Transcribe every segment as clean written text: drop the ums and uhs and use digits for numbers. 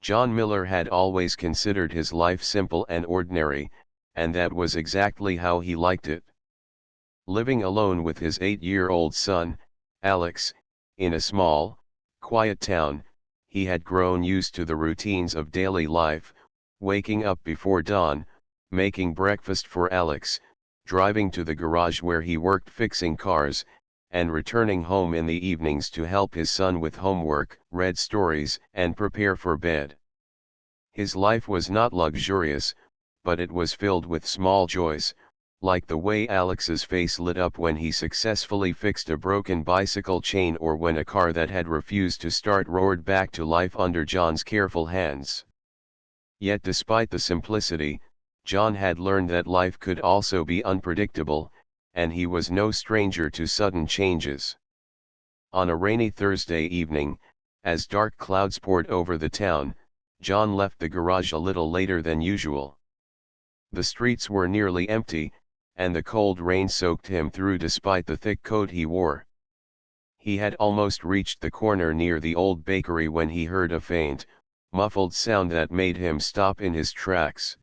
John Miller had always considered his life simple and ordinary, and that was exactly how he liked it. Living alone with his 8-year-old son, Alex, in a small, quiet town, he had grown used to the routines of daily life, waking up before dawn, making breakfast for Alex, driving to the garage where he worked fixing cars, and returning home in the evenings to help his son with homework, read stories, and prepare for bed. His life was not luxurious, but it was filled with small joys, like the way Alex's face lit up when he successfully fixed a broken bicycle chain, or when a car that had refused to start roared back to life under John's careful hands. Yet despite the simplicity, John had learned that life could also be unpredictable, and he was no stranger to sudden changes. On a rainy Thursday evening, as dark clouds poured over the town, John left the garage a little later than usual. The streets were nearly empty, and the cold rain soaked him through despite the thick coat he wore. He had almost reached the corner near the old bakery when he heard a faint, muffled sound that made him stop in his tracks.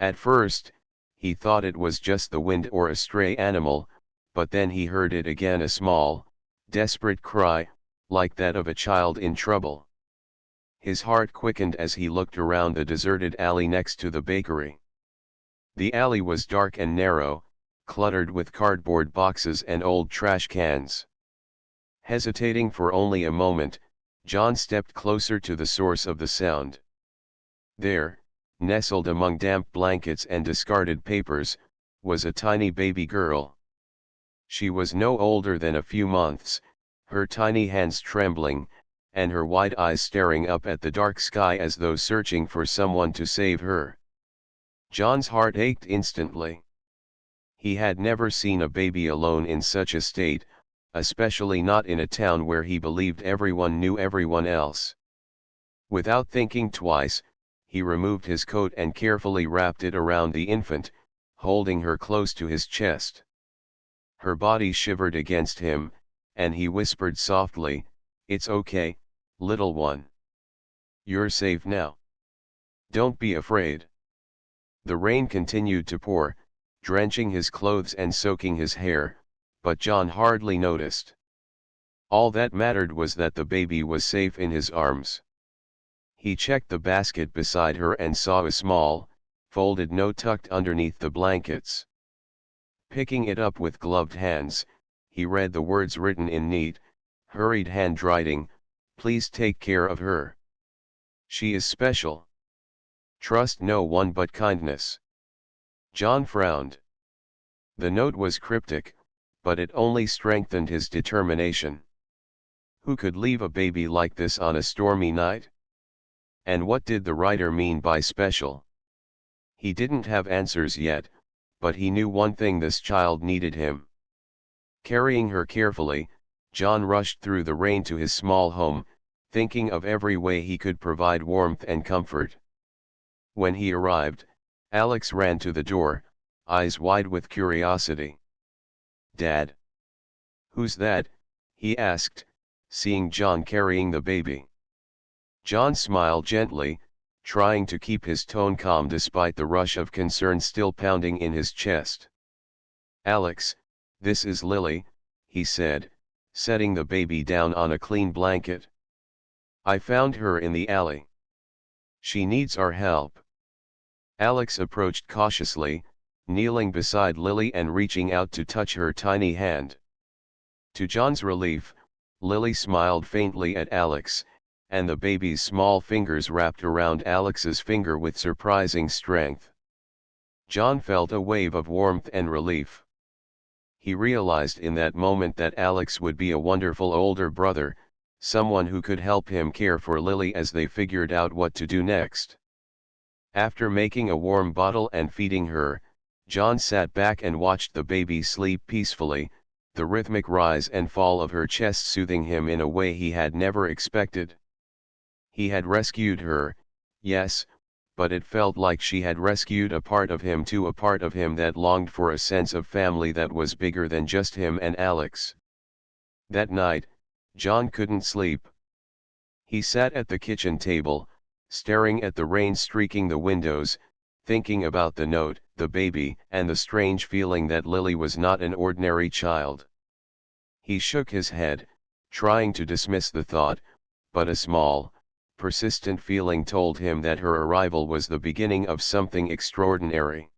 At first, he thought it was just the wind or a stray animal, but then he heard it again, a small, desperate cry, like that of a child in trouble. His heart quickened as he looked around the deserted alley next to the bakery. The alley was dark and narrow, cluttered with cardboard boxes and old trash cans. Hesitating for only a moment, John stepped closer to the source of the sound. There, nestled among damp blankets and discarded papers, was a tiny baby girl. She was no older than a few months, her tiny hands trembling, and her wide eyes staring up at the dark sky as though searching for someone to save her. John's heart ached instantly. He had never seen a baby alone in such a state, especially not in a town where he believed everyone knew everyone else. Without thinking twice, he removed his coat and carefully wrapped it around the infant, holding her close to his chest. Her body shivered against him, and he whispered softly, "It's okay, little one. You're safe now. Don't be afraid." The rain continued to pour, drenching his clothes and soaking his hair, but John hardly noticed. All that mattered was that the baby was safe in his arms. He checked the basket beside her and saw a small, folded note tucked underneath the blankets. Picking it up with gloved hands, he read the words written in neat, hurried handwriting, "Please take care of her. She is special. Trust no one but kindness." John frowned. The note was cryptic, but it only strengthened his determination. Who could leave a baby like this on a stormy night? And what did the writer mean by special? He didn't have answers yet, but he knew one thing: this child needed him. Carrying her carefully, John rushed through the rain to his small home, thinking of every way he could provide warmth and comfort. When he arrived, Alex ran to the door, eyes wide with curiosity. "Dad? Who's that?" he asked, seeing John carrying the baby. John smiled gently, trying to keep his tone calm despite the rush of concern still pounding in his chest. "Alex, this is Lily," he said, setting the baby down on a clean blanket. "I found her in the alley. She needs our help." Alex approached cautiously, kneeling beside Lily and reaching out to touch her tiny hand. To John's relief, Lily smiled faintly at Alex, and the baby's small fingers wrapped around Alex's finger with surprising strength. John felt a wave of warmth and relief. He realized in that moment that Alex would be a wonderful older brother, someone who could help him care for Lily as they figured out what to do next. After making a warm bottle and feeding her, John sat back and watched the baby sleep peacefully, the rhythmic rise and fall of her chest soothing him in a way he had never expected. He had rescued her, yes, but it felt like she had rescued a part of him too, a part of him that longed for a sense of family that was bigger than just him and Alex. That night, John couldn't sleep. He sat at the kitchen table, staring at the rain streaking the windows, thinking about the note, the baby, and the strange feeling that Lily was not an ordinary child. He shook his head, trying to dismiss the thought, but a small, persistent feeling told him that her arrival was the beginning of something extraordinary.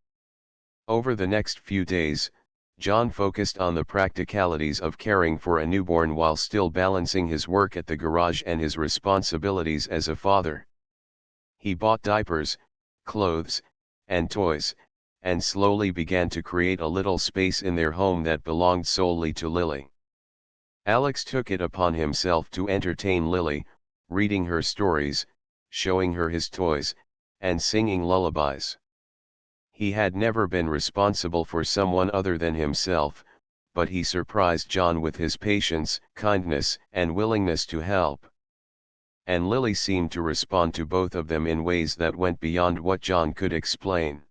Over the next few days, John focused on the practicalities of caring for a newborn while still balancing his work at the garage and his responsibilities as a father. He bought diapers, clothes, and toys, and slowly began to create a little space in their home that belonged solely to Lily. Alex took it upon himself to entertain Lily, reading her stories, showing her his toys, and singing lullabies. He had never been responsible for someone other than himself, but he surprised John with his patience, kindness, and willingness to help. And Lily seemed to respond to both of them in ways that went beyond what John could explain.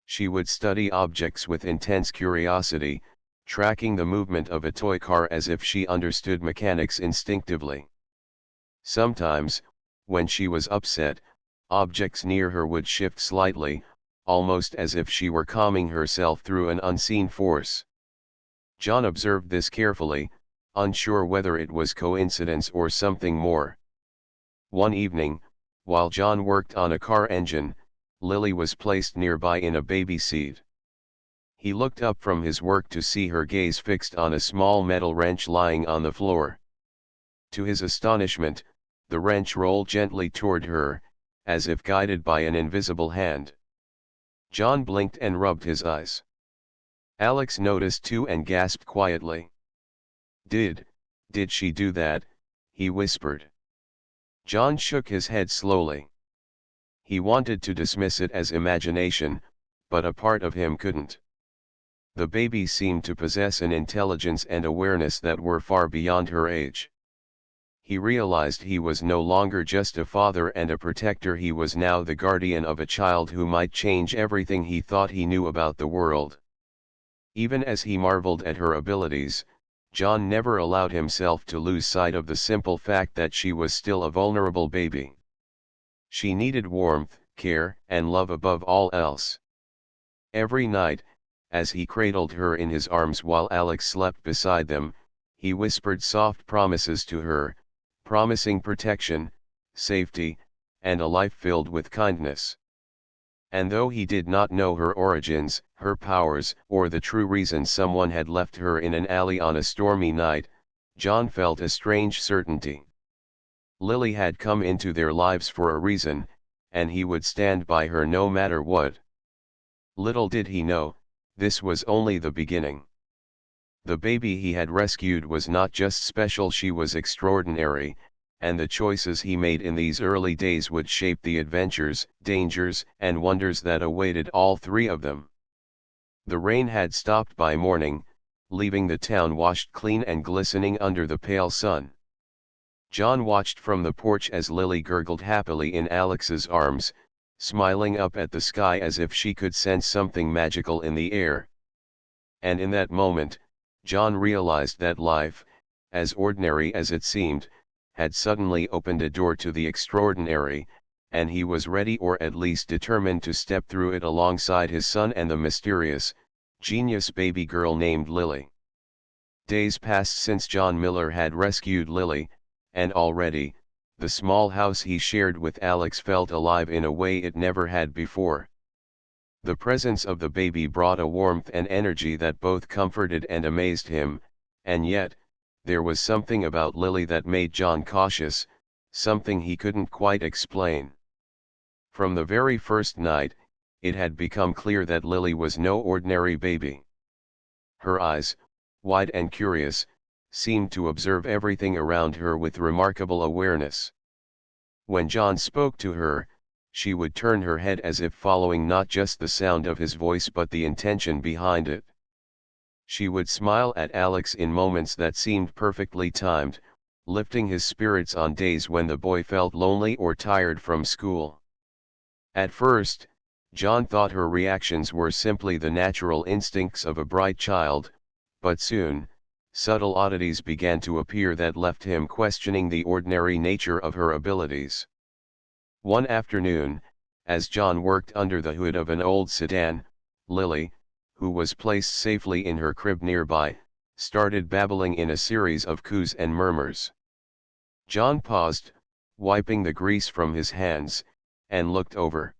She would study objects with intense curiosity, tracking the movement of a toy car as if she understood mechanics instinctively. Sometimes, when she was upset, objects near her would shift slightly, almost as if she were calming herself through an unseen force. John observed this carefully, unsure whether it was coincidence or something more. One evening, while John worked on a car engine, Lily was placed nearby in a baby seat. He looked up from his work to see her gaze fixed on a small metal wrench lying on the floor. To his astonishment, the wrench rolled gently toward her, as if guided by an invisible hand. John blinked and rubbed his eyes. Alex noticed too and gasped quietly. Did she do that?" he whispered. John shook his head slowly. He wanted to dismiss it as imagination, but a part of him couldn't. The baby seemed to possess an intelligence and awareness that were far beyond her age. He realized he was no longer just a father and a protector, he was now the guardian of a child who might change everything he thought he knew about the world. Even as he marveled at her abilities, John never allowed himself to lose sight of the simple fact that she was still a vulnerable baby. She needed warmth, care, and love above all else. Every night, as he cradled her in his arms while Alex slept beside them, he whispered soft promises to her, promising protection, safety, and a life filled with kindness. And though he did not know her origins, her powers, or the true reason someone had left her in an alley on a stormy night, John felt a strange certainty. Lily had come into their lives for a reason, and he would stand by her no matter what. Little did he know, this was only the beginning. The baby he had rescued was not just special, she was extraordinary, and the choices he made in these early days would shape the adventures, dangers, and wonders that awaited all three of them. The rain had stopped by morning, leaving the town washed clean and glistening under the pale sun. John watched from the porch as Lily gurgled happily in Alex's arms, smiling up at the sky as if she could sense something magical in the air. And in that moment, John realized that life, as ordinary as it seemed, had suddenly opened a door to the extraordinary, and he was ready, or at least determined, to step through it alongside his son and the mysterious, genius baby girl named Lily. Days passed since John Miller had rescued Lily, and already, the small house he shared with Alex felt alive in a way it never had before. The presence of the baby brought a warmth and energy that both comforted and amazed him, and yet, there was something about Lily that made John cautious, something he couldn't quite explain. From the very first night, it had become clear that Lily was no ordinary baby. Her eyes, wide and curious, seemed to observe everything around her with remarkable awareness. When John spoke to her, she would turn her head as if following not just the sound of his voice but the intention behind it. She would smile at Alex in moments that seemed perfectly timed, lifting his spirits on days when the boy felt lonely or tired from school. At first, John thought her reactions were simply the natural instincts of a bright child, but soon, subtle oddities began to appear that left him questioning the ordinary nature of her abilities. One afternoon, as John worked under the hood of an old sedan, Lily, who was placed safely in her crib nearby, started babbling in a series of coos and murmurs. John paused, wiping the grease from his hands, and looked over.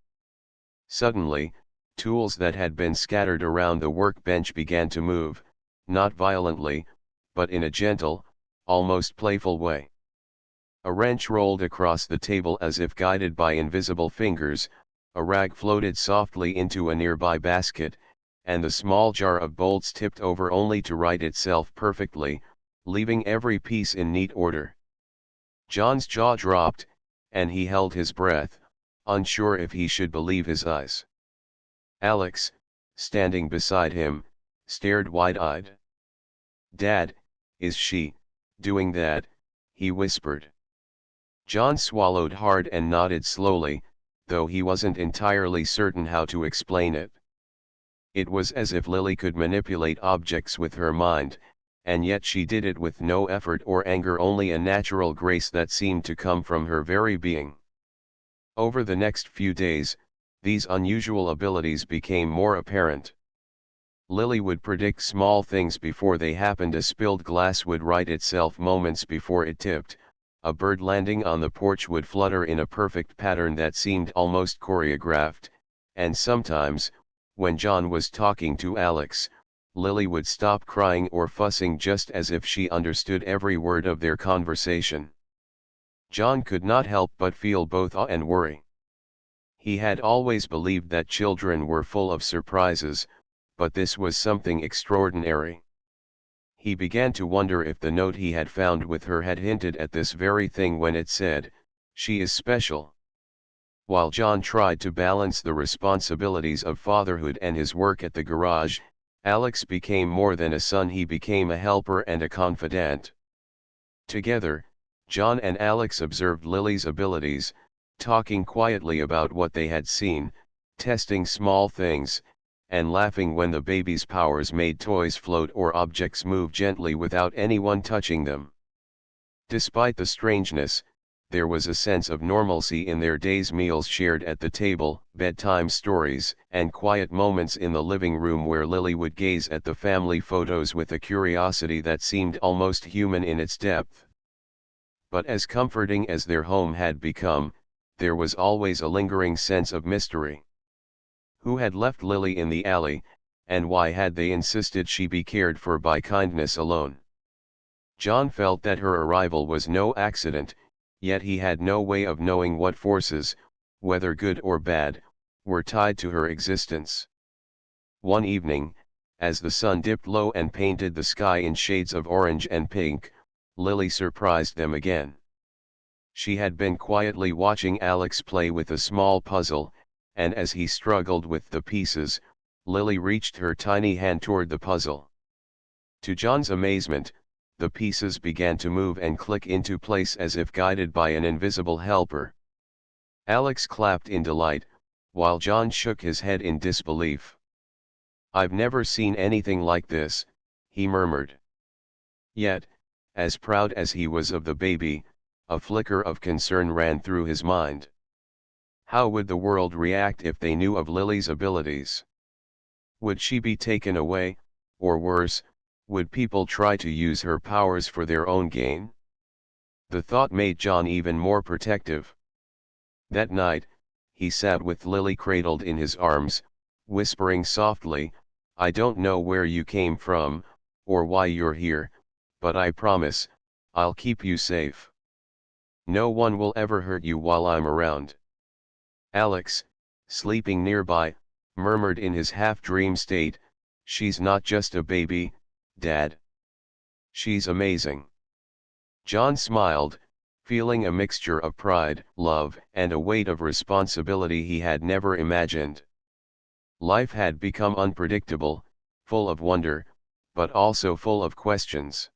Suddenly, tools that had been scattered around the workbench began to move, not violently, but in a gentle, almost playful way. A wrench rolled across the table as if guided by invisible fingers, a rag floated softly into a nearby basket, and the small jar of bolts tipped over only to right itself perfectly, leaving every piece in neat order. John's jaw dropped, and he held his breath, unsure if he should believe his eyes. Alex, standing beside him, stared wide-eyed. "Dad, is she doing that?" he whispered. John swallowed hard and nodded slowly, though he wasn't entirely certain how to explain it. It was as if Lily could manipulate objects with her mind, and yet she did it with no effort or anger, only a natural grace that seemed to come from her very being. Over the next few days, these unusual abilities became more apparent. Lily would predict small things before they happened. A spilled glass would right itself moments before it tipped, a bird landing on the porch would flutter in a perfect pattern that seemed almost choreographed, and sometimes, when John was talking to Alex, Lily would stop crying or fussing just as if she understood every word of their conversation. John could not help but feel both awe and worry. He had always believed that children were full of surprises, but this was something extraordinary. He began to wonder if the note he had found with her had hinted at this very thing when it said, "She is special." While John tried to balance the responsibilities of fatherhood and his work at the garage, Alex became more than a son. He became a helper and a confidant. Together, John and Alex observed Lily's abilities, talking quietly about what they had seen, testing small things, and laughing when the baby's powers made toys float or objects move gently without anyone touching them. Despite the strangeness, there was a sense of normalcy in their days: meals shared at the table, bedtime stories, and quiet moments in the living room where Lily would gaze at the family photos with a curiosity that seemed almost human in its depth. But as comforting as their home had become, there was always a lingering sense of mystery. Who had left Lily in the alley, and why had they insisted she be cared for by kindness alone? John felt that her arrival was no accident, yet he had no way of knowing what forces, whether good or bad, were tied to her existence. One evening, as the sun dipped low and painted the sky in shades of orange and pink, Lily surprised them again. She had been quietly watching Alex play with a small puzzle, and as he struggled with the pieces, Lily reached her tiny hand toward the puzzle. To John's amazement, the pieces began to move and click into place as if guided by an invisible helper. Alex clapped in delight, while John shook his head in disbelief. "I've never seen anything like this," he murmured. Yet, as proud as he was of the baby, a flicker of concern ran through his mind. How would the world react if they knew of Lily's abilities? Would she be taken away, or worse, would people try to use her powers for their own gain? The thought made John even more protective. That night, he sat with Lily cradled in his arms, whispering softly, "I don't know where you came from, or why you're here, but I promise, I'll keep you safe. No one will ever hurt you while I'm around." Alex, sleeping nearby, murmured in his half-dream state, "She's not just a baby, Dad. She's amazing." John smiled, feeling a mixture of pride, love, and a weight of responsibility he had never imagined. Life had become unpredictable, full of wonder, but also full of questions.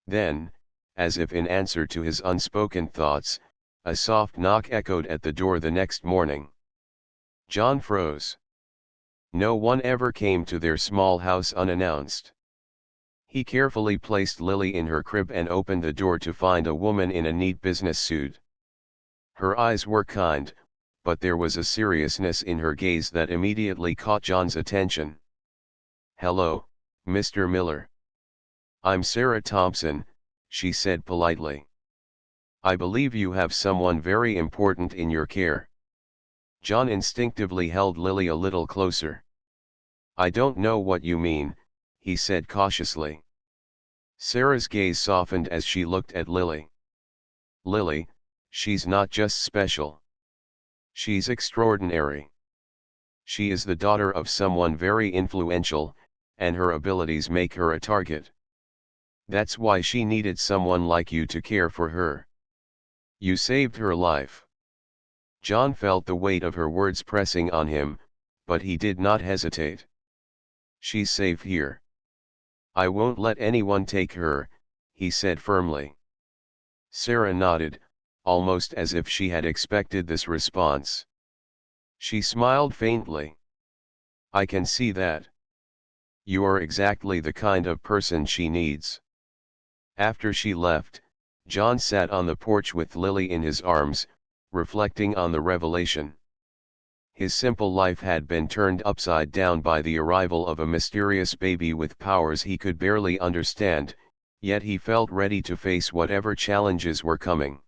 Then, as if in answer to his unspoken thoughts, a soft knock echoed at the door the next morning. John froze. No one ever came to their small house unannounced. He carefully placed Lily in her crib and opened the door to find a woman in a neat business suit. Her eyes were kind, but there was a seriousness in her gaze that immediately caught John's attention. "Hello, Mr. Miller. I'm Sarah Thompson," she said politely. "I believe you have someone very important in your care." John instinctively held Lily a little closer. "I don't know what you mean," he said cautiously. Sarah's gaze softened as she looked at Lily. "Lily, she's not just special. She's extraordinary. She is the daughter of someone very influential, and her abilities make her a target. That's why she needed someone like you to care for her. You saved her life." John felt the weight of her words pressing on him, but he did not hesitate. "She's safe here. I won't let anyone take her," he said firmly. Sarah nodded, almost as if she had expected this response. She smiled faintly. "I can see that. You are exactly the kind of person she needs." After she left, John sat on the porch with Lily in his arms, reflecting on the revelation. His simple life had been turned upside down by the arrival of a mysterious baby with powers he could barely understand, yet he felt ready to face whatever challenges were coming.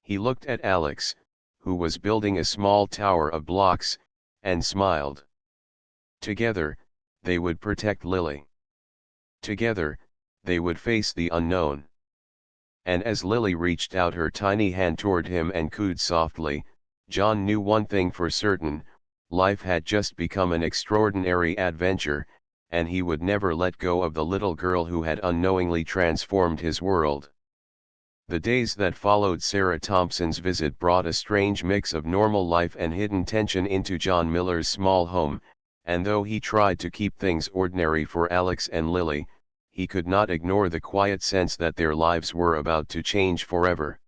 He looked at Alex, who was building a small tower of blocks, and smiled. Together, they would protect Lily. Together, they would face the unknown. And as Lily reached out her tiny hand toward him and cooed softly, John knew one thing for certain: life had just become an extraordinary adventure, and he would never let go of the little girl who had unknowingly transformed his world. The days that followed Sarah Thompson's visit brought a strange mix of normal life and hidden tension into John Miller's small home, and though he tried to keep things ordinary for Alex and Lily, he could not ignore the quiet sense that their lives were about to change forever.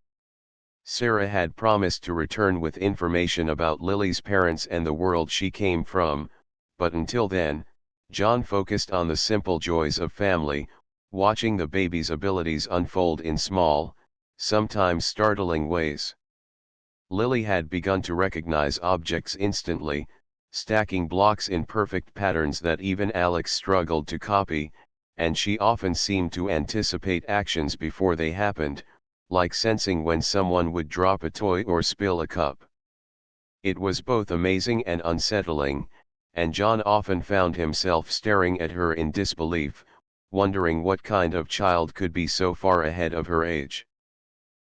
Sarah had promised to return with information about Lily's parents and the world she came from, but until then, John focused on the simple joys of family, watching the baby's abilities unfold in small, sometimes startling ways. Lily had begun to recognize objects instantly, stacking blocks in perfect patterns that even Alex struggled to copy, and she often seemed to anticipate actions before they happened, like sensing when someone would drop a toy or spill a cup. It was both amazing and unsettling, and John often found himself staring at her in disbelief, wondering what kind of child could be so far ahead of her age.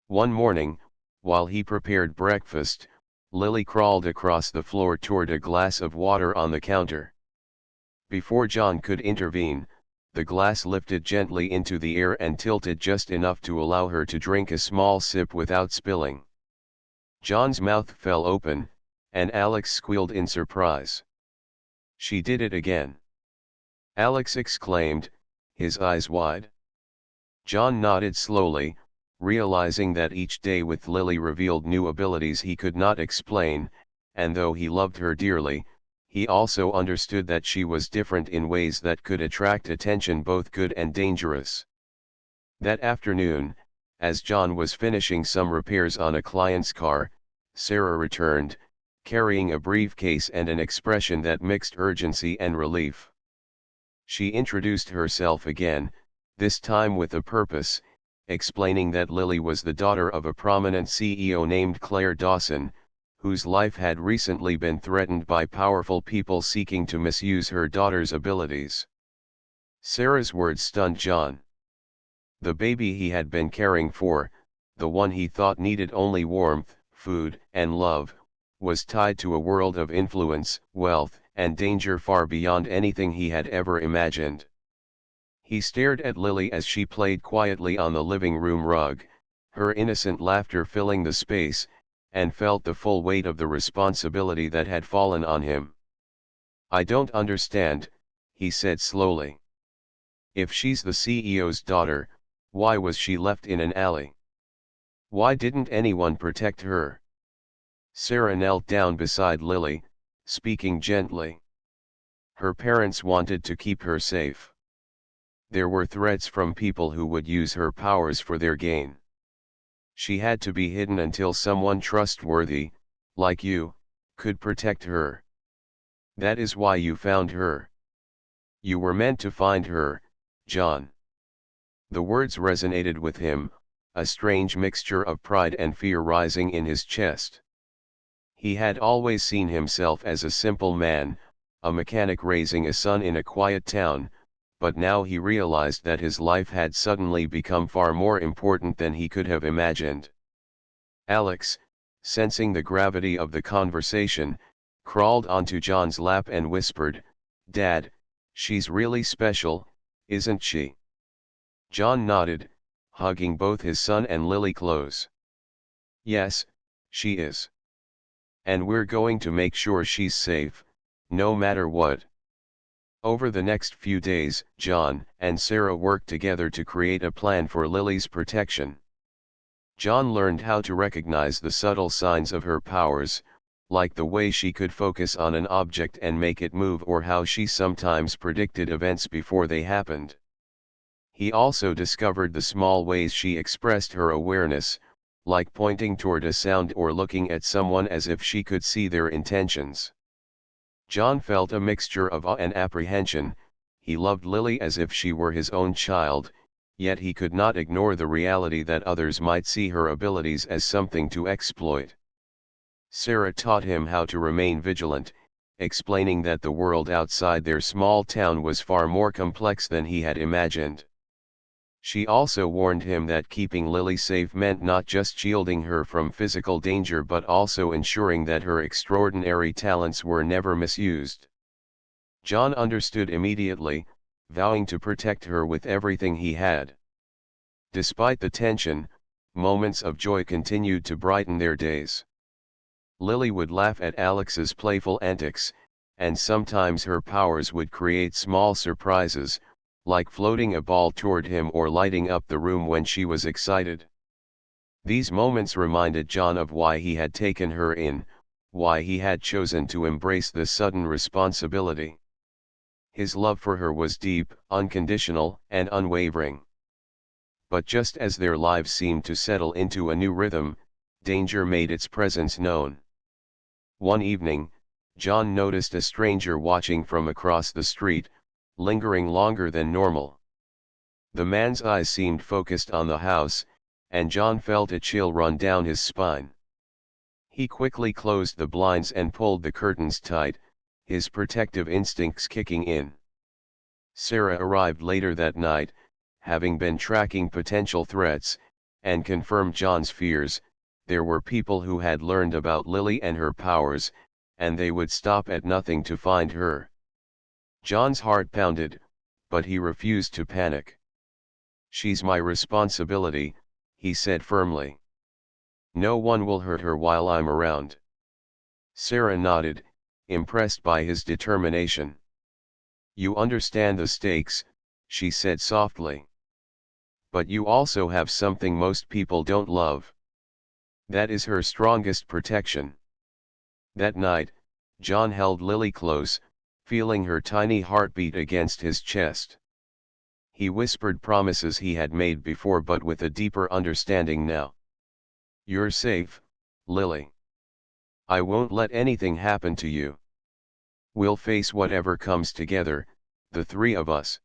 One morning, while he prepared breakfast, Lily crawled across the floor toward a glass of water on the counter. Before John could intervene, the glass lifted gently into the air and tilted just enough to allow her to drink a small sip without spilling. John's mouth fell open, and Alex squealed in surprise. "She did it again!" Alex exclaimed, his eyes wide. John nodded slowly, realizing that each day with Lily revealed new abilities he could not explain, and though he loved her dearly, he also understood that she was different in ways that could attract attention, both good and dangerous. That afternoon, as John was finishing some repairs on a client's car, Sarah returned, carrying a briefcase and an expression that mixed urgency and relief. She introduced herself again, this time with a purpose, explaining that Lily was the daughter of a prominent CEO named Claire Dawson, whose life had recently been threatened by powerful people seeking to misuse her daughter's abilities. Sarah's words stunned John. The baby he had been caring for, the one he thought needed only warmth, food, and love, was tied to a world of influence, wealth, and danger far beyond anything he had ever imagined. He stared at Lily as she played quietly on the living room rug, her innocent laughter filling the space, and felt the full weight of the responsibility that had fallen on him. "I don't understand," he said slowly. "If she's the CEO's daughter, why was she left in an alley? Why didn't anyone protect her?" Sarah knelt down beside Lily, speaking gently. "Her parents wanted to keep her safe. There were threats from people who would use her powers for their gain. She had to be hidden until someone trustworthy, like you, could protect her. That is why you found her. You were meant to find her, John. The words resonated with him, a strange mixture of pride and fear rising in his chest. He had always seen himself as a simple man, a mechanic raising a son in a quiet town, but now he realized that his life had suddenly become far more important than he could have imagined. Alex, sensing the gravity of the conversation, crawled onto John's lap and whispered, "Dad, she's really special, isn't she?" John nodded, hugging both his son and Lily close. "Yes, she is. And we're going to make sure she's safe, no matter what." Over the next few days, John and Sarah worked together to create a plan for Lily's protection. John learned how to recognize the subtle signs of her powers, like the way she could focus on an object and make it move, or how she sometimes predicted events before they happened. He also discovered the small ways she expressed her awareness, like pointing toward a sound or looking at someone as if she could see their intentions. John felt a mixture of awe and apprehension. He loved Lily as if she were his own child, yet he could not ignore the reality that others might see her abilities as something to exploit. Sarah taught him how to remain vigilant, explaining that the world outside their small town was far more complex than he had imagined. She also warned him that keeping Lily safe meant not just shielding her from physical danger but also ensuring that her extraordinary talents were never misused. John understood immediately, vowing to protect her with everything he had. Despite the tension, moments of joy continued to brighten their days. Lily would laugh at Alex's playful antics, and sometimes her powers would create small surprises, like floating a ball toward him or lighting up the room when she was excited. These moments reminded John of why he had taken her in, why he had chosen to embrace the sudden responsibility. His love for her was deep, unconditional, and unwavering. But just as their lives seemed to settle into a new rhythm, danger made its presence known. One evening, John noticed a stranger watching from across the street, lingering longer than normal. The man's eyes seemed focused on the house, and John felt a chill run down his spine. He quickly closed the blinds and pulled the curtains tight, his protective instincts kicking in. Sarah arrived later that night, having been tracking potential threats, and confirmed John's fears. There were people who had learned about Lily and her powers, and they would stop at nothing to find her. John's heart pounded, but he refused to panic. "She's my responsibility," he said firmly. "No one will hurt her while I'm around." Sarah nodded, impressed by his determination. "You understand the stakes," she said softly. "But you also have something most people don't love. That is her strongest protection." That night, John held Lily close, feeling her tiny heartbeat against his chest. He whispered promises he had made before but with a deeper understanding now. "You're safe, Lily. I won't let anything happen to you. We'll face whatever comes together, the three of us."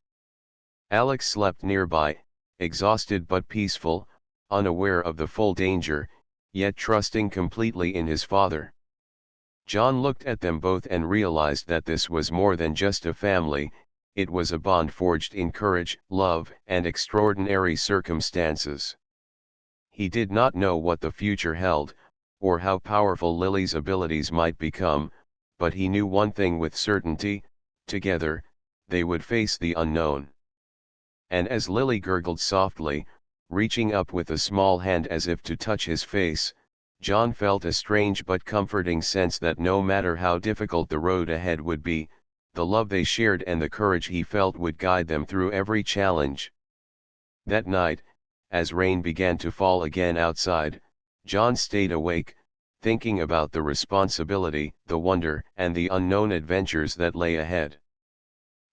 Alex slept nearby, exhausted but peaceful, unaware of the full danger, yet trusting completely in his father. John looked at them both and realized that this was more than just a family, it was a bond forged in courage, love, and extraordinary circumstances. He did not know what the future held, or how powerful Lily's abilities might become, but he knew one thing with certainty: together, they would face the unknown. And as Lily gurgled softly, reaching up with a small hand as if to touch his face, John felt a strange but comforting sense that no matter how difficult the road ahead would be, the love they shared and the courage he felt would guide them through every challenge. That night, as rain began to fall again outside, John stayed awake, thinking about the responsibility, the wonder, and the unknown adventures that lay ahead.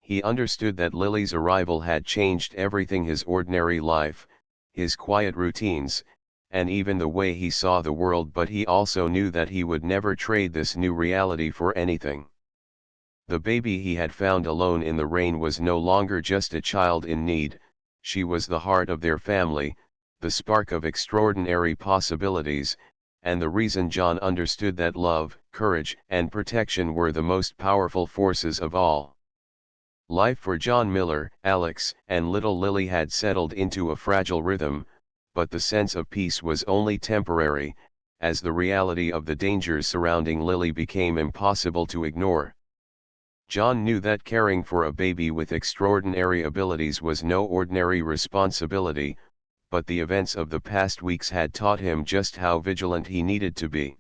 He understood that Lily's arrival had changed everything: his ordinary life, his quiet routines, and even the way he saw the world, but he also knew that he would never trade this new reality for anything. The baby he had found alone in the rain was no longer just a child in need, she was the heart of their family, the spark of extraordinary possibilities, and the reason John understood that love, courage, and protection were the most powerful forces of all. Life for John Miller, Alex, and little Lily had settled into a fragile rhythm, but the sense of peace was only temporary, as the reality of the dangers surrounding Lily became impossible to ignore. John knew that caring for a baby with extraordinary abilities was no ordinary responsibility, but the events of the past weeks had taught him just how vigilant he needed to be.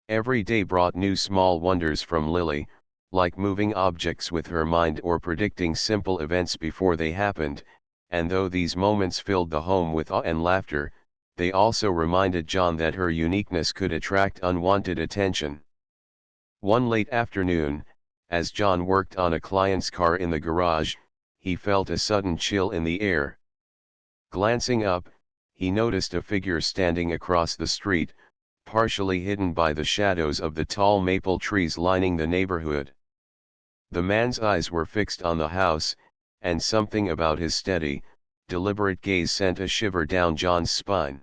Every day brought new small wonders from Lily, like moving objects with her mind or predicting simple events before they happened, and though these moments filled the home with awe and laughter, they also reminded John that her uniqueness could attract unwanted attention. One late afternoon, as John worked on a client's car in the garage, he felt a sudden chill in the air. Glancing up, he noticed a figure standing across the street, partially hidden by the shadows of the tall maple trees lining the neighborhood. The man's eyes were fixed on the house, and something about his steady, deliberate gaze sent a shiver down John's spine.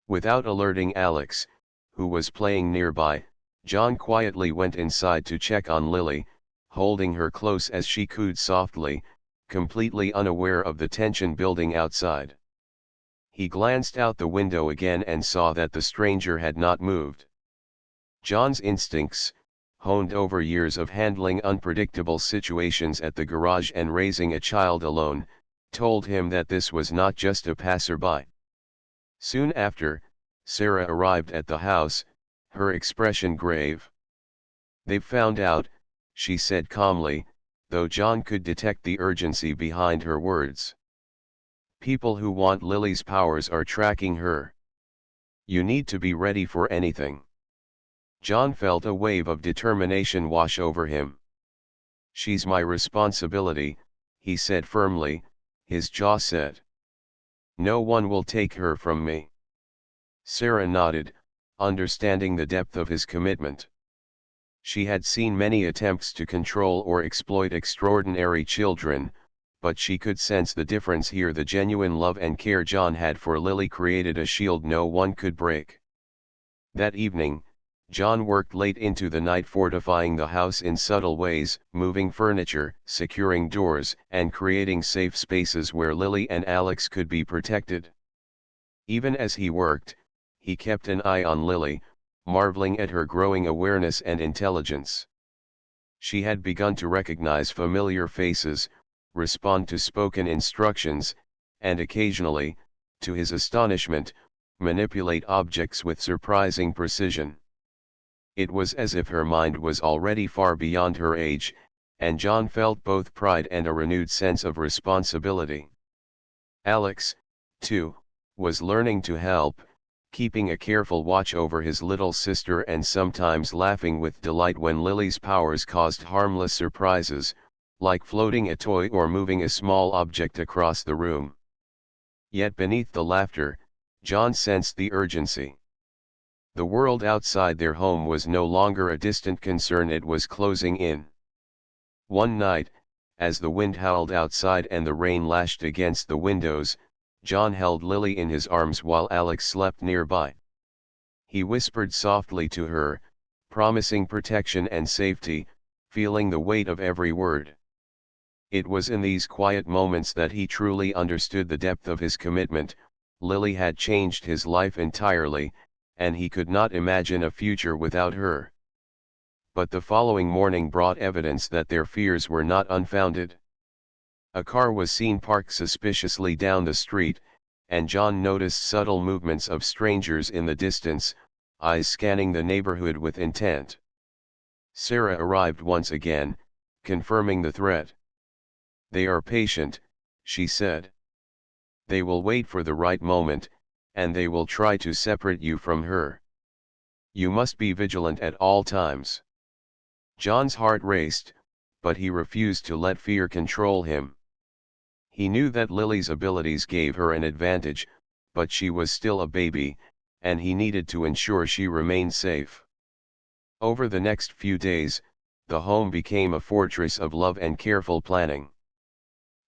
Without alerting Alex, who was playing nearby, John quietly went inside to check on Lily, holding her close as she cooed softly, completely unaware of the tension building outside. He glanced out the window again and saw that the stranger had not moved. John's instincts, honed over years of handling unpredictable situations at the garage and raising a child alone, told him that this was not just a passerby. Soon after, Sarah arrived at the house, her expression grave. "They've found out," she said calmly, though John could detect the urgency behind her words. "People who want Lily's powers are tracking her. You need to be ready for anything." John felt a wave of determination wash over him. "She's my responsibility," he said firmly, his jaw set. "No one will take her from me." Sarah nodded, understanding the depth of his commitment. She had seen many attempts to control or exploit extraordinary children, but she could sense the difference here. The genuine love and care John had for Lily created a shield no one could break. That evening, John worked late into the night fortifying the house in subtle ways, moving furniture, securing doors, and creating safe spaces where Lily and Alex could be protected. Even as he worked, he kept an eye on Lily, marveling at her growing awareness and intelligence. She had begun to recognize familiar faces, respond to spoken instructions, and occasionally, to his astonishment, manipulate objects with surprising precision. It was as if her mind was already far beyond her age, and John felt both pride and a renewed sense of responsibility. Alex, too, was learning to help, keeping a careful watch over his little sister and sometimes laughing with delight when Lily's powers caused harmless surprises, like floating a toy or moving a small object across the room. Yet beneath the laughter, John sensed the urgency. The world outside their home was no longer a distant concern, it was closing in. One night, as the wind howled outside and the rain lashed against the windows, John held Lily in his arms while Alex slept nearby. He whispered softly to her, promising protection and safety, feeling the weight of every word. It was in these quiet moments that he truly understood the depth of his commitment. Lily had changed his life entirely, and he could not imagine a future without her. But the following morning brought evidence that their fears were not unfounded. A car was seen parked suspiciously down the street, and John noticed subtle movements of strangers in the distance, eyes scanning the neighborhood with intent. Sarah arrived once again, confirming the threat. "They are patient," she said. "They will wait for the right moment, and they will try to separate you from her. You must be vigilant at all times." John's heart raced, but he refused to let fear control him. He knew that Lily's abilities gave her an advantage, but she was still a baby, and he needed to ensure she remained safe. Over the next few days, the home became a fortress of love and careful planning.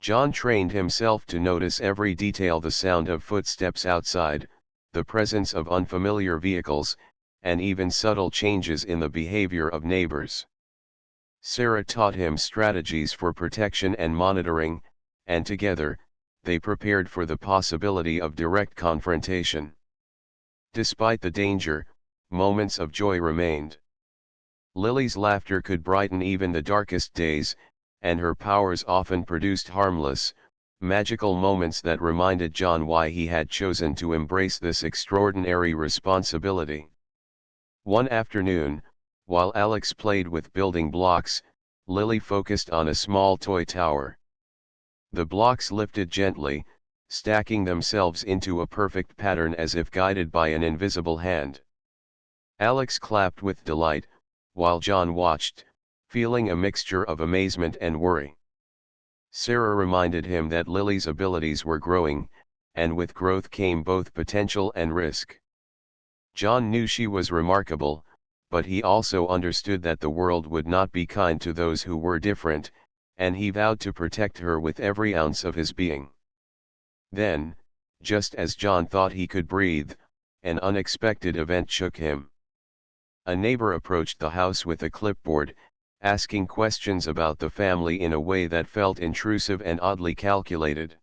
John trained himself to notice every detail: the sound of footsteps outside, the presence of unfamiliar vehicles, and even subtle changes in the behavior of neighbors. Sarah taught him strategies for protection and monitoring, and together, they prepared for the possibility of direct confrontation. Despite the danger, moments of joy remained. Lily's laughter could brighten even the darkest days, and her powers often produced harmless, magical moments that reminded John why he had chosen to embrace this extraordinary responsibility. One afternoon, while Alex played with building blocks, Lily focused on a small toy tower. The blocks lifted gently, stacking themselves into a perfect pattern as if guided by an invisible hand. Alex clapped with delight, while John watched, feeling a mixture of amazement and worry. Sarah reminded him that Lily's abilities were growing, and with growth came both potential and risk. John knew she was remarkable, but he also understood that the world would not be kind to those who were different, and he vowed to protect her with every ounce of his being. Then, just as John thought he could breathe, an unexpected event shook him. A neighbor approached the house with a clipboard, asking questions about the family in a way that felt intrusive and oddly calculated.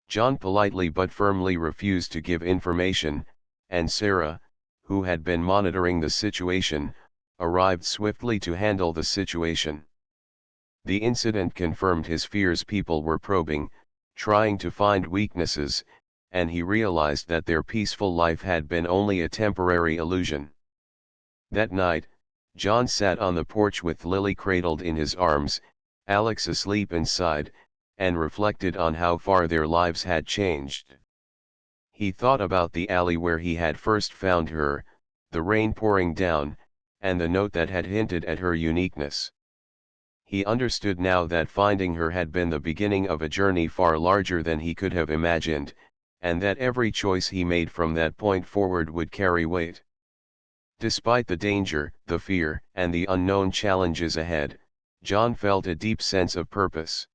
John politely but firmly refused to give information, and Sarah, who had been monitoring the situation, arrived swiftly to handle the situation. The incident confirmed his fears: people were probing, trying to find weaknesses, and he realized that their peaceful life had been only a temporary illusion. That night, John sat on the porch with Lily cradled in his arms, Alex asleep inside, and reflected on how far their lives had changed. He thought about the alley where he had first found her, the rain pouring down, and the note that had hinted at her uniqueness. He understood now that finding her had been the beginning of a journey far larger than he could have imagined, and that every choice he made from that point forward would carry weight. Despite the danger, the fear, and the unknown challenges ahead, John felt a deep sense of purpose.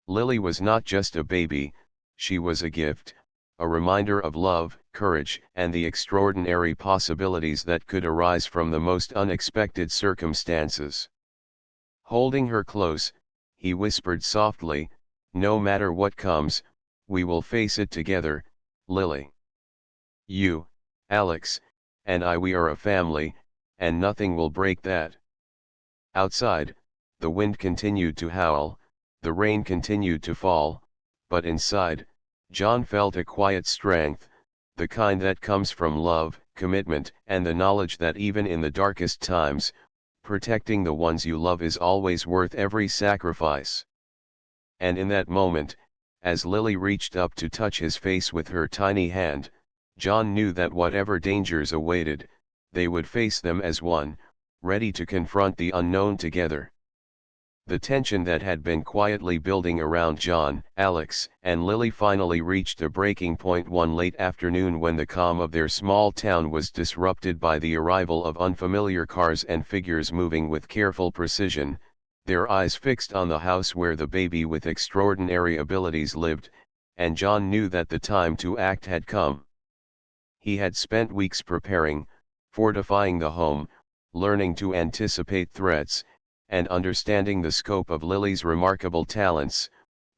Lily was not just a baby, she was a gift, a reminder of love, courage, and the extraordinary possibilities that could arise from the most unexpected circumstances. Holding her close, he whispered softly, "No matter what comes, we will face it together, Lily. You, Alex, and I, we are a family, and nothing will break that." Outside, the wind continued to howl, the rain continued to fall, but inside, John felt a quiet strength, the kind that comes from love, commitment, and the knowledge that even in the darkest times, protecting the ones you love is always worth every sacrifice. And in that moment, as Lily reached up to touch his face with her tiny hand, John knew that whatever dangers awaited, they would face them as one, ready to confront the unknown together. The tension that had been quietly building around John, Alex, and Lily finally reached a breaking point one late afternoon when the calm of their small town was disrupted by the arrival of unfamiliar cars and figures moving with careful precision, their eyes fixed on the house where the baby with extraordinary abilities lived, and John knew that the time to act had come. He had spent weeks preparing, fortifying the home, learning to anticipate threats, and understanding the scope of Lily's remarkable talents,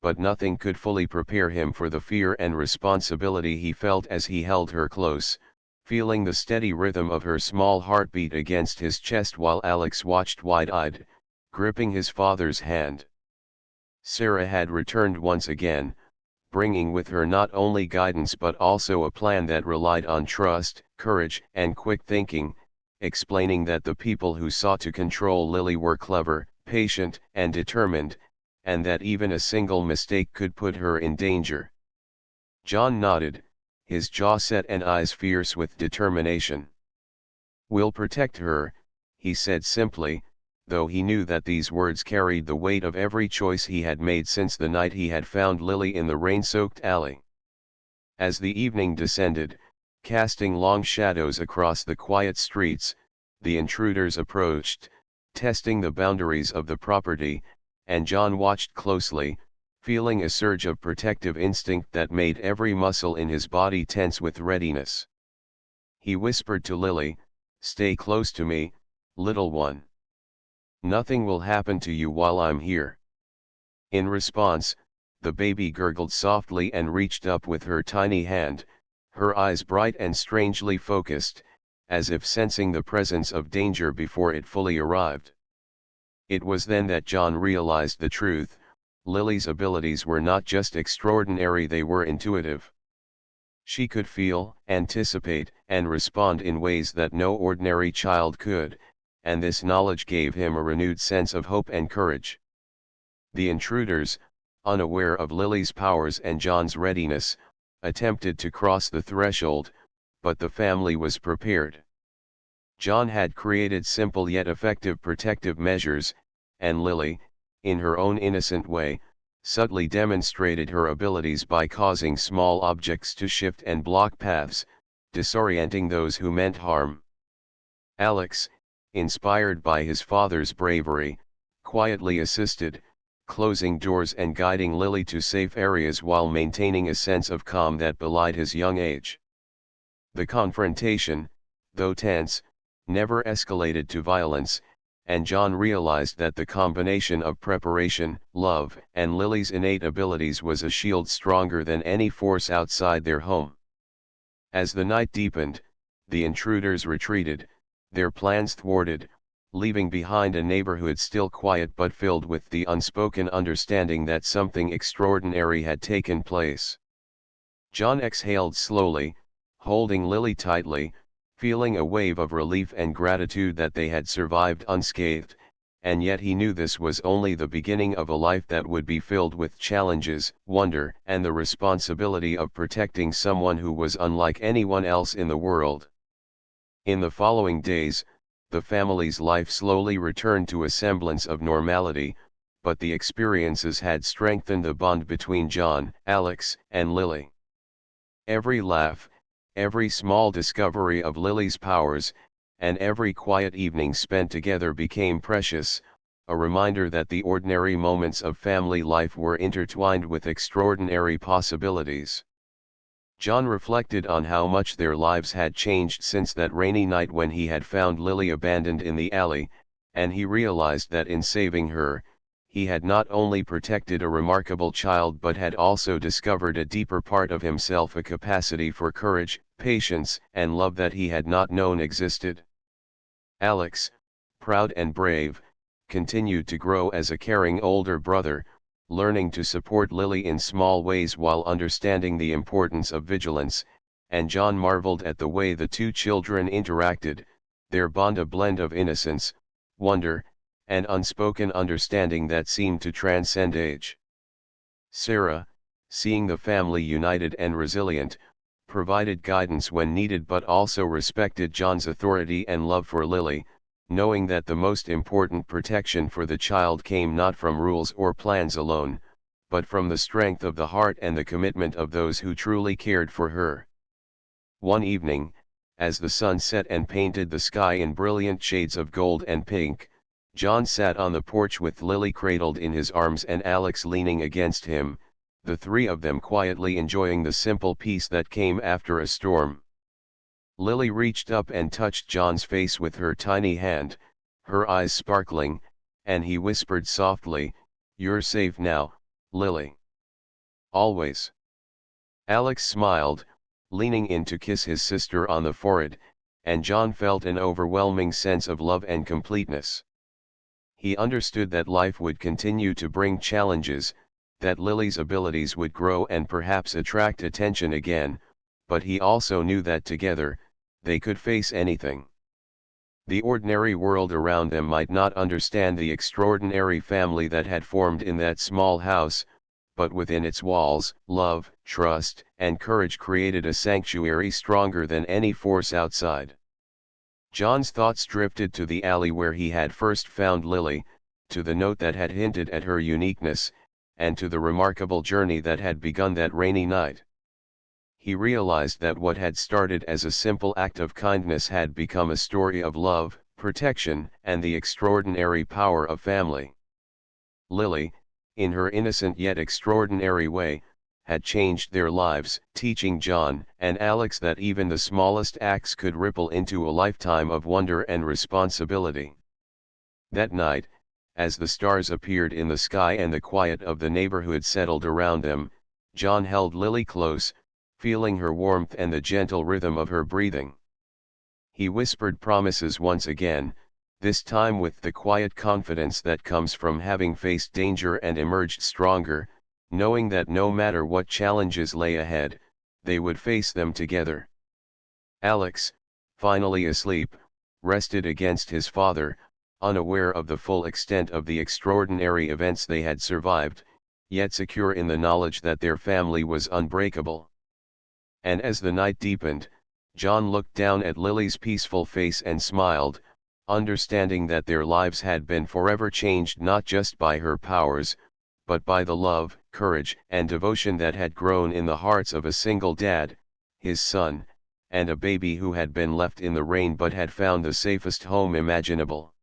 but nothing could fully prepare him for the fear and responsibility he felt as he held her close, feeling the steady rhythm of her small heartbeat against his chest while Alex watched wide-eyed, gripping his father's hand. Sarah had returned once again, bringing with her not only guidance but also a plan that relied on trust, courage, and quick thinking, explaining that the people who sought to control Lily were clever, patient, and determined, and that even a single mistake could put her in danger. John nodded, his jaw set and eyes fierce with determination. "We'll protect her," he said simply, though he knew that these words carried the weight of every choice he had made since the night he had found Lily in the rain-soaked alley. As the evening descended, casting long shadows across the quiet streets, the intruders approached, testing the boundaries of the property, and John watched closely, feeling a surge of protective instinct that made every muscle in his body tense with readiness. He whispered to Lily, "Stay close to me, little one. Nothing will happen to you while I'm here." In response, the baby gurgled softly and reached up with her tiny hand, her eyes bright and strangely focused, as if sensing the presence of danger before it fully arrived. It was then that John realized the truth: Lily's abilities were not just extraordinary, they were intuitive. She could feel, anticipate, and respond in ways that no ordinary child could, and this knowledge gave him a renewed sense of hope and courage. The intruders, unaware of Lily's powers and John's readiness, attempted to cross the threshold, but the family was prepared. John had created simple yet effective protective measures, and Lily, in her own innocent way, subtly demonstrated her abilities by causing small objects to shift and block paths, disorienting those who meant harm. Alex, inspired by his father's bravery, quietly assisted, closing doors and guiding Lily to safe areas while maintaining a sense of calm that belied his young age. The confrontation, though tense, never escalated to violence, and John realized that the combination of preparation, love, and Lily's innate abilities was a shield stronger than any force outside their home. As the night deepened, the intruders retreated, their plans thwarted, leaving behind a neighborhood still quiet but filled with the unspoken understanding that something extraordinary had taken place. John exhaled slowly, holding Lily tightly, feeling a wave of relief and gratitude that they had survived unscathed, and yet he knew this was only the beginning of a life that would be filled with challenges, wonder, and the responsibility of protecting someone who was unlike anyone else in the world. In the following days, the family's life slowly returned to a semblance of normality, but the experiences had strengthened the bond between John, Alex, and Lily. Every laugh, every small discovery of Lily's powers, and every quiet evening spent together became precious, a reminder that the ordinary moments of family life were intertwined with extraordinary possibilities. John reflected on how much their lives had changed since that rainy night when he had found Lily abandoned in the alley, and he realized that in saving her, he had not only protected a remarkable child but had also discovered a deeper part of himself, a capacity for courage, patience, and love that he had not known existed. Alex, proud and brave, continued to grow as a caring older brother, learning to support Lily in small ways while understanding the importance of vigilance, and John marveled at the way the two children interacted, their bond a blend of innocence, wonder, and unspoken understanding that seemed to transcend age. Sarah, seeing the family united and resilient, provided guidance when needed but also respected John's authority and love for Lily, knowing that the most important protection for the child came not from rules or plans alone, but from the strength of the heart and the commitment of those who truly cared for her. One evening, as the sun set and painted the sky in brilliant shades of gold and pink, John sat on the porch with Lily cradled in his arms and Alex leaning against him, the three of them quietly enjoying the simple peace that came after a storm. Lily reached up and touched John's face with her tiny hand, her eyes sparkling, and he whispered softly, "You're safe now, Lily. Always." Alex smiled, leaning in to kiss his sister on the forehead, and John felt an overwhelming sense of love and completeness. He understood that life would continue to bring challenges, that Lily's abilities would grow and perhaps attract attention again, but he also knew that together, they could face anything. The ordinary world around them might not understand the extraordinary family that had formed in that small house, but within its walls, love, trust, and courage created a sanctuary stronger than any force outside. John's thoughts drifted to the alley where he had first found Lily, to the note that had hinted at her uniqueness, and to the remarkable journey that had begun that rainy night. he realized that what had started as a simple act of kindness had become a story of love, protection, and the extraordinary power of family. Lily, in her innocent yet extraordinary way, had changed their lives, teaching John and Alex that even the smallest acts could ripple into a lifetime of wonder and responsibility. That night, as the stars appeared in the sky and the quiet of the neighborhood settled around them, John held Lily close, feeling her warmth and the gentle rhythm of her breathing. He whispered promises once again, this time with the quiet confidence that comes from having faced danger and emerged stronger, knowing that no matter what challenges lay ahead, they would face them together. Alex, finally asleep, rested against his father, unaware of the full extent of the extraordinary events they had survived, yet secure in the knowledge that their family was unbreakable. And as the night deepened, John looked down at Lily's peaceful face and smiled, understanding that their lives had been forever changed not just by her powers, but by the love, courage, and devotion that had grown in the hearts of a single dad, his son, and a baby who had been left in the rain but had found the safest home imaginable.